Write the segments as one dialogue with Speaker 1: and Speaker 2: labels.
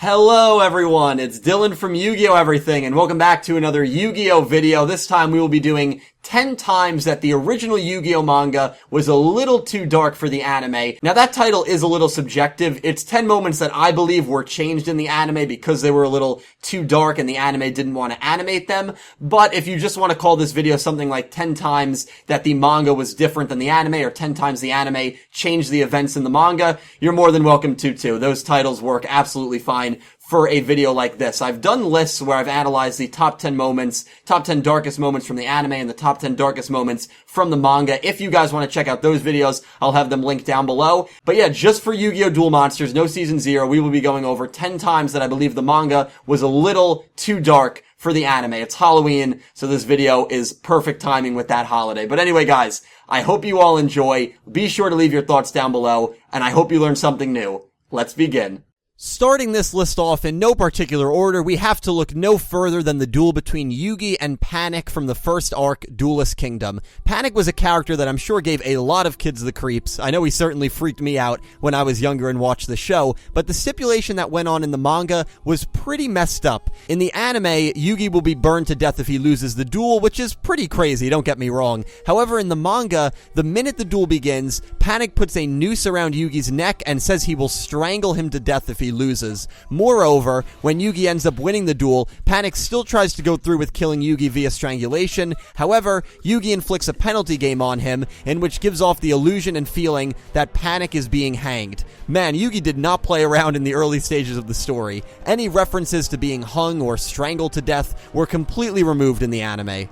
Speaker 1: Hello everyone, it's Dylan from Yu-Gi-Oh! Everything, and welcome back to another Yu-Gi-Oh! Video. This time we will be doing 10 times that the original Yu-Gi-Oh! Manga was a little too dark for the anime. Now that title is a little subjective. It's 10 moments that I believe were changed in the anime because they were a little too dark and the anime didn't want to animate them. But if you just want to call this video something like 10 times that the manga was different than the anime, or 10 times the anime changed the events in the manga, you're more than welcome to too. Those titles work absolutely fine for a video like this. I've done lists where I've analyzed the top 10 moments, top 10 darkest moments from the anime and the top 10 darkest moments from the manga. If you guys want to check out those videos, I'll have them linked down below. But yeah, just for Yu-Gi-Oh! Duel Monsters, no Season 0, we will be going over 10 times that I believe the manga was a little too dark for the anime. It's Halloween, so this video is perfect timing with that holiday. But anyway, guys, I hope you all enjoy. Be sure to leave your thoughts down below, and I hope you learned something new. Let's begin. Starting this list off in no particular order, we have to look no further than the duel between Yugi and Panic from the first arc, Duelist Kingdom. Panic was a character that I'm sure gave a lot of kids the creeps. I know he certainly freaked me out when I was younger and watched the show, but the stipulation that went on in the manga was pretty messed up. In the anime, Yugi will be burned to death if he loses the duel, which is pretty crazy, don't get me wrong. However, in the manga, the minute the duel begins, Panic puts a noose around Yugi's neck and says he will strangle him to death if he loses. Moreover, when Yugi ends up winning the duel, Panic still tries to go through with killing Yugi via strangulation. However, Yugi inflicts a penalty game on him, in which gives off the illusion and feeling that Panic is being hanged. Man, Yugi did not play around in the early stages of the story. Any references to being hung or strangled to death were completely removed in the anime.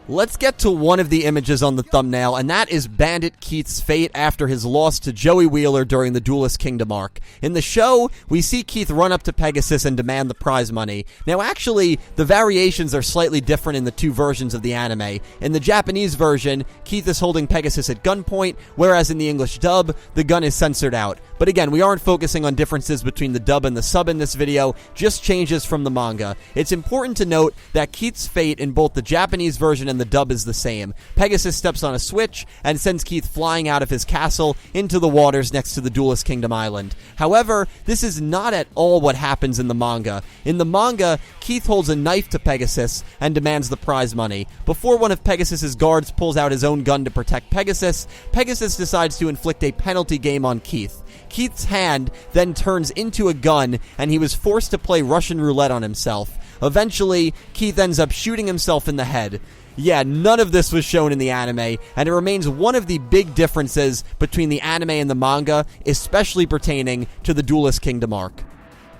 Speaker 1: Let's get to one of the images on the thumbnail, and that is Bandit Keith's fate after his loss to Joey Wheeler during the Duelist Kingdom arc. In the show, we see Keith run up to Pegasus and demand the prize money. Now actually, the variations are slightly different in the two versions of the anime. In the Japanese version, Keith is holding Pegasus at gunpoint, whereas in the English dub, the gun is censored out. But again, we aren't focusing on differences between the dub and the sub in this video, just changes from the manga. It's important to note that Keith's fate in both the Japanese version and the dub is the same. Pegasus steps on a switch and sends Keith flying out of his castle into the waters next to the Duelist Kingdom island. However, this is not at all what happens in the manga. In the manga, Keith holds a knife to Pegasus and demands the prize money. Before one of Pegasus's guards pulls out his own gun to protect Pegasus, Pegasus decides to inflict a penalty game on Keith. Keith's hand then turns into a gun, and he was forced to play Russian roulette on himself. Eventually, Keith ends up shooting himself in the head. Yeah, none of this was shown in the anime, and it remains one of the big differences between the anime and the manga, especially pertaining to the Duelist Kingdom arc.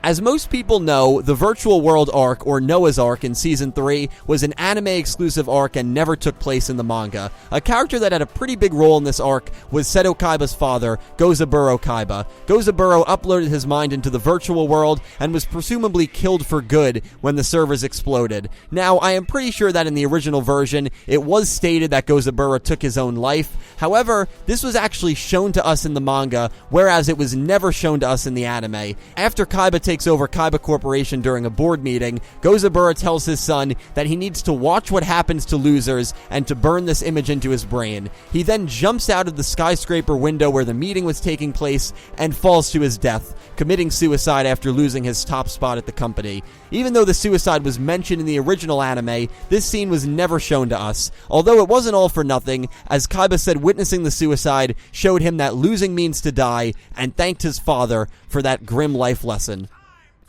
Speaker 1: As most people know, the Virtual World arc, or Noah's Arc in Season 3, was an anime-exclusive arc and never took place in the manga. A character that had a pretty big role in this arc was Seto Kaiba's father, Gozaburo Kaiba. Gozaburo uploaded his mind into the virtual world and was presumably killed for good when the servers exploded. Now, I am pretty sure that in the original version, it was stated that Gozaburo took his own life. However, this was actually shown to us in the manga, whereas it was never shown to us in the anime. After Kaiba takes over Kaiba Corporation during a board meeting, Gozaburo tells his son that he needs to watch what happens to losers and to burn this image into his brain. He then jumps out of the skyscraper window where the meeting was taking place and falls to his death, committing suicide after losing his top spot at the company. Even though the suicide was mentioned in the original anime, this scene was never shown to us. Although it wasn't all for nothing, as Kaiba said witnessing the suicide showed him that losing means to die, and thanked his father for that grim life lesson.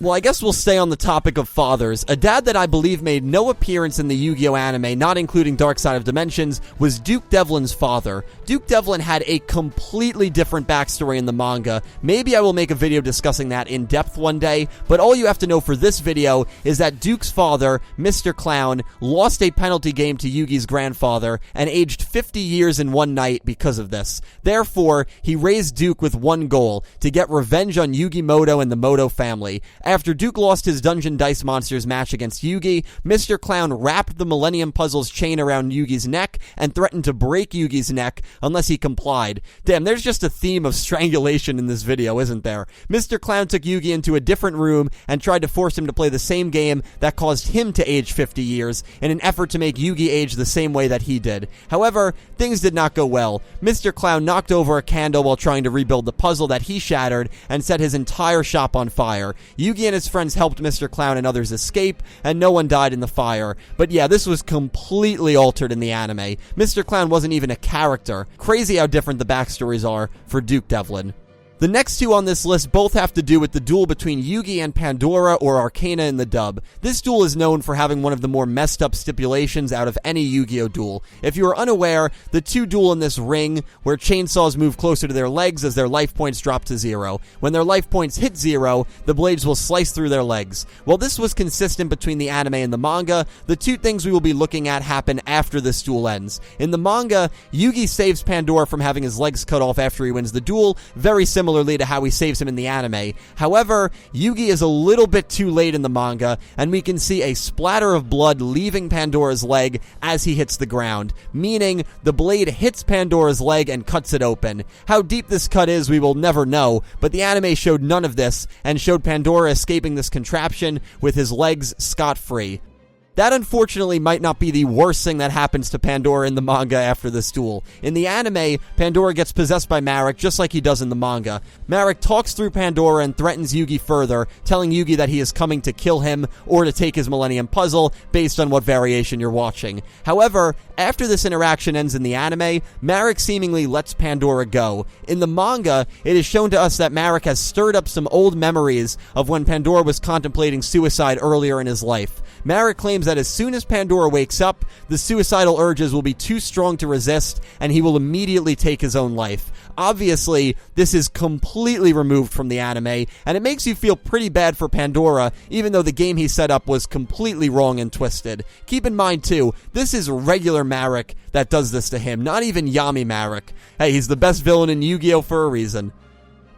Speaker 1: Well, I guess we'll stay on the topic of fathers. A dad that I believe made no appearance in the Yu-Gi-Oh! Anime, not including Dark Side of Dimensions, was Duke Devlin's father. Duke Devlin had a completely different backstory in the manga. Maybe I will make a video discussing that in depth one day, but all you have to know for this video is that Duke's father, Mr. Clown, lost a penalty game to Yugi's grandfather and aged 50 years in one night because of this. Therefore, he raised Duke with one goal: to get revenge on Yugi Moto and the Moto family. After Duke lost his Dungeon Dice Monsters match against Yugi, Mr. Clown wrapped the Millennium Puzzle's chain around Yugi's neck and threatened to break Yugi's neck unless he complied. Damn, there's just a theme of strangulation in this video, isn't there? Mr. Clown took Yugi into a different room and tried to force him to play the same game that caused him to age 50 years in an effort to make Yugi age the same way that he did. However, things did not go well. Mr. Clown knocked over a candle while trying to rebuild the puzzle that he shattered and set his entire shop on fire. Yugi Yugi and his friends helped Mr. Clown and others escape, and no one died in the fire. But yeah, this was completely altered in the anime. Mr. Clown wasn't even a character. Crazy how different the backstories are for Duke Devlin. The next two on this list both have to do with the duel between Yugi and Pandora or Arcana in the dub. This duel is known for having one of the more messed up stipulations out of any Yu-Gi-Oh duel. If you are unaware, the two duel in this ring where chainsaws move closer to their legs as their life points drop to 0. When their life points hit 0, the blades will slice through their legs. While this was consistent between the anime and the manga, the two things we will be looking at happen after this duel ends. In the manga, Yugi saves Pandora from having his legs cut off after he wins the duel, very similarly to how he saves him in the anime. However, Yugi is a little bit too late in the manga, and we can see a splatter of blood leaving Pandora's leg as he hits the ground, meaning the blade hits Pandora's leg and cuts it open. How deep this cut is, we will never know, but the anime showed none of this, and showed Pandora escaping this contraption with his legs scot-free. That unfortunately might not be the worst thing that happens to Pandora in the manga after this duel. In the anime, Pandora gets possessed by Marek just like he does in the manga. Marek talks through Pandora and threatens Yugi further, telling Yugi that he is coming to kill him or to take his Millennium Puzzle based on what variation you're watching. However, after this interaction ends in the anime, Marek seemingly lets Pandora go. In the manga, it is shown to us that Marek has stirred up some old memories of when Pandora was contemplating suicide earlier in his life. Marek claims that as soon as Pandora wakes up, the suicidal urges will be too strong to resist, and he will immediately take his own life. Obviously, this is completely removed from the anime, and it makes you feel pretty bad for Pandora, even though the game he set up was completely wrong and twisted. Keep in mind, too, this is regular Marek that does this to him, not even Yami Marek. Hey, he's the best villain in Yu-Gi-Oh! For a reason.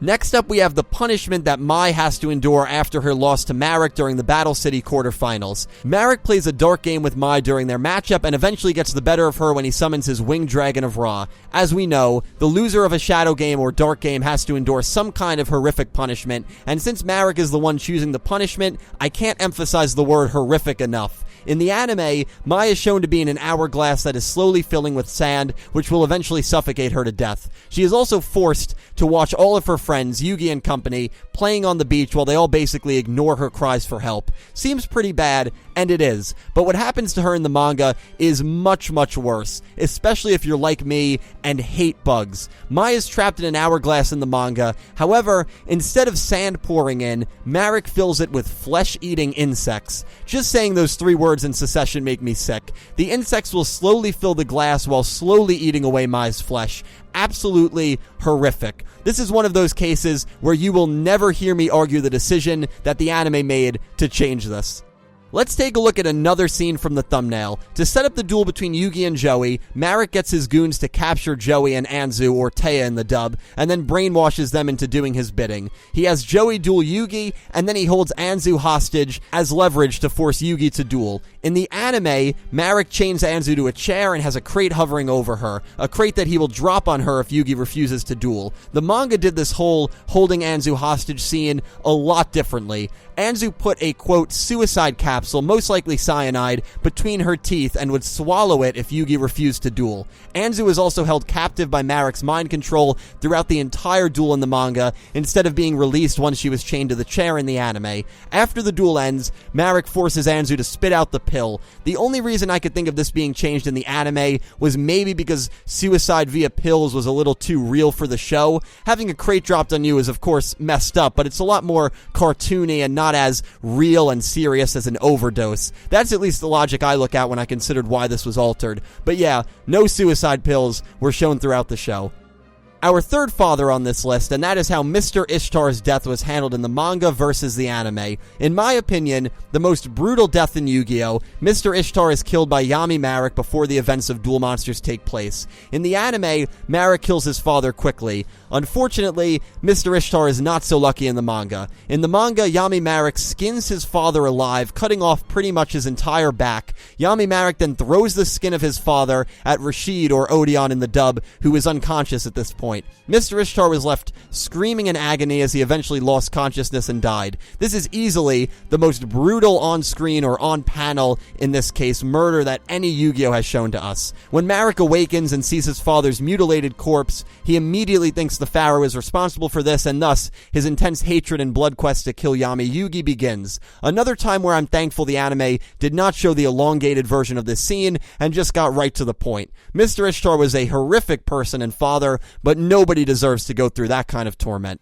Speaker 1: Next up, we have the punishment that Mai has to endure after her loss to Marek during the Battle City quarterfinals. Marek plays a dark game with Mai during their matchup and eventually gets the better of her when he summons his Winged Dragon of Ra. As we know, the loser of a shadow game or dark game has to endure some kind of horrific punishment, and since Marek is the one choosing the punishment, I can't emphasize the word horrific enough. In the anime, Mai is shown to be in an hourglass that is slowly filling with sand, which will eventually suffocate her to death. She is also forced to watch all of her friends, Yugi and company, playing on the beach while they all basically ignore her cries for help. Seems pretty bad, and it is. But what happens to her in the manga is much, much worse, especially if you're like me and hate bugs. Mai is trapped in an hourglass in the manga. However, instead of sand pouring in, Marek fills it with flesh-eating insects. Just saying those 3 words in succession make me sick. The insects will slowly fill the glass while slowly eating away Mai's flesh. Absolutely horrific. This is one of those cases where you will never hear me argue the decision that the anime made to change this. Let's take a look at another scene from the thumbnail. To set up the duel between Yugi and Joey, Marek gets his goons to capture Joey and Anzu, or Taya in the dub, and then brainwashes them into doing his bidding. He has Joey duel Yugi, and then he holds Anzu hostage as leverage to force Yugi to duel. In the anime, Marek chains Anzu to a chair and has a crate hovering over her, a crate that he will drop on her if Yugi refuses to duel. The manga did this whole holding Anzu hostage scene a lot differently. Anzu put a, quote, suicide capsule, most likely cyanide, between her teeth and would swallow it if Yugi refused to duel. Anzu is also held captive by Marek's mind control throughout the entire duel in the manga, instead of being released once she was chained to the chair in the anime. After the duel ends, Marek forces Anzu to spit out the pill. The only reason I could think of this being changed in the anime was maybe because suicide via pills was a little too real for the show. Having a crate dropped on you is of course messed up, but it's a lot more cartoony and not as real and serious as an overdose. That's at least the logic I look at when I considered why this was altered. But yeah, no suicide pills were shown throughout the show. Our third father on this list, and that is how Mr. Ishtar's death was handled in the manga versus the anime. In my opinion, the most brutal death in Yu-Gi-Oh!, Mr. Ishtar is killed by Yami Marek before the events of Duel Monsters take place. In the anime, Marek kills his father quickly. Unfortunately, Mr. Ishtar is not so lucky in the manga. In the manga, Yami Marek skins his father alive, cutting off pretty much his entire back. Yami Marek then throws the skin of his father at Rashid, or Odeon in the dub, who is unconscious at this point. point. Mr. Ishtar was left screaming in agony as he eventually lost consciousness and died. This is easily the most brutal on-screen or on-panel, in this case, murder that any Yu-Gi-Oh! Has shown to us. When Marek awakens and sees his father's mutilated corpse, he immediately thinks the Pharaoh is responsible for this, and thus, his intense hatred and blood quest to kill Yami Yugi begins. Another time where I'm thankful the anime did not show the elongated version of this scene, and just got right to the point. Mr. Ishtar was a horrific person and father, but nobody deserves to go through that kind of torment.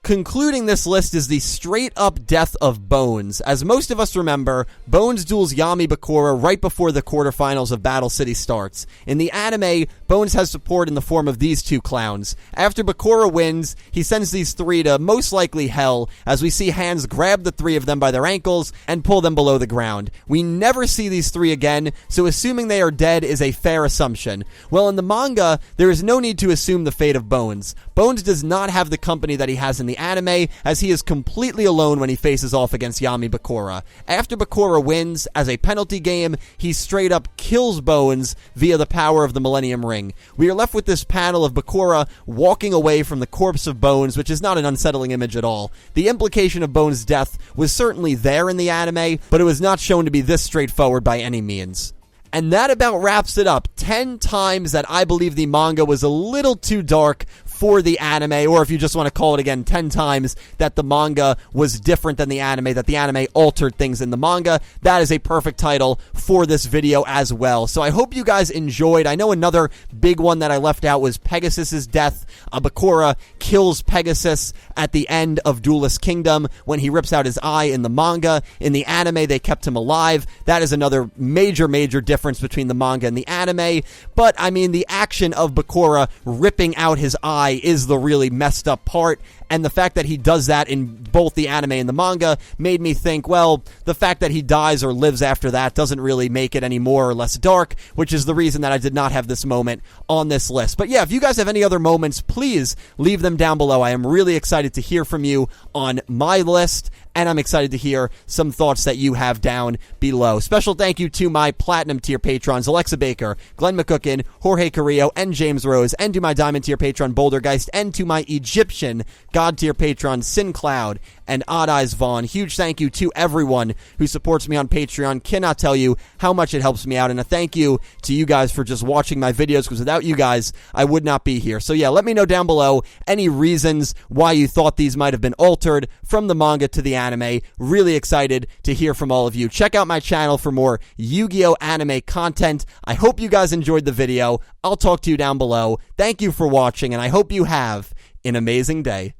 Speaker 1: Concluding this list is the straight-up death of Bones. As most of us remember, Bones duels Yami Bakura right before the quarterfinals of Battle City starts. In the anime, Bones has support in the form of these two clowns. After Bakura wins, he sends these three to most likely hell, as we see hands grab the three of them by their ankles and pull them below the ground. We never see these three again, so assuming they are dead is a fair assumption. Well, in the manga, there is no need to assume the fate of Bones. Bones does not have the company that he has in the anime, as he is completely alone when he faces off against Yami Bakura. After Bakura wins, as a penalty game, he straight up kills Bones via the power of the Millennium Ring. We are left with this panel of Bakura walking away from the corpse of Bones, which is not an unsettling image at all. The implication of Bones' death was certainly there in the anime, but it was not shown to be this straightforward by any means. And that about wraps it up. 10 times that I believe the manga was a little too dark for the anime, or if you just want to call it again, 10 times that the manga was different than the anime, that the anime altered things in the manga. That is a perfect title for this video as well. So I hope you guys enjoyed. I know another big one that I left out was Pegasus's death. Bakura kills Pegasus at the end of Duelist Kingdom when he rips out his eye in the manga. In the anime, they kept him alive. That is another major difference between the manga and the anime. But, I mean, the action of Bakura ripping out his eye is the really messed up part, and the fact that he does that in both the anime and the manga made me think, well, the fact that he dies or lives after that doesn't really make it any more or less dark, which is the reason that I did not have this moment on this list. But yeah, if you guys have any other moments, please leave them down below. I am really excited to hear from you on my list, and I'm excited to hear some thoughts that you have down below. Special thank you to my Platinum tier patrons, Alexa Baker, Glen McGookin, Jorge Carrillo, and James Rose, and to my Diamond tier patron, bouldergeist, and to my Egyptian God tier patron, Syn Cloud, and Odd Eyes Vaughn. Huge thank you to everyone who supports me on Patreon. Cannot tell you how much it helps me out, and a thank you to you guys for just watching my videos, because without you guys, I would not be here. So yeah, let me know down below any reasons why you thought these might have been altered from the manga to the anime. Really excited to hear from all of you. Check out my channel for more Yu-Gi-Oh! Anime content. I hope you guys enjoyed the video. I'll talk to you down below. Thank you for watching, and I hope you have an amazing day.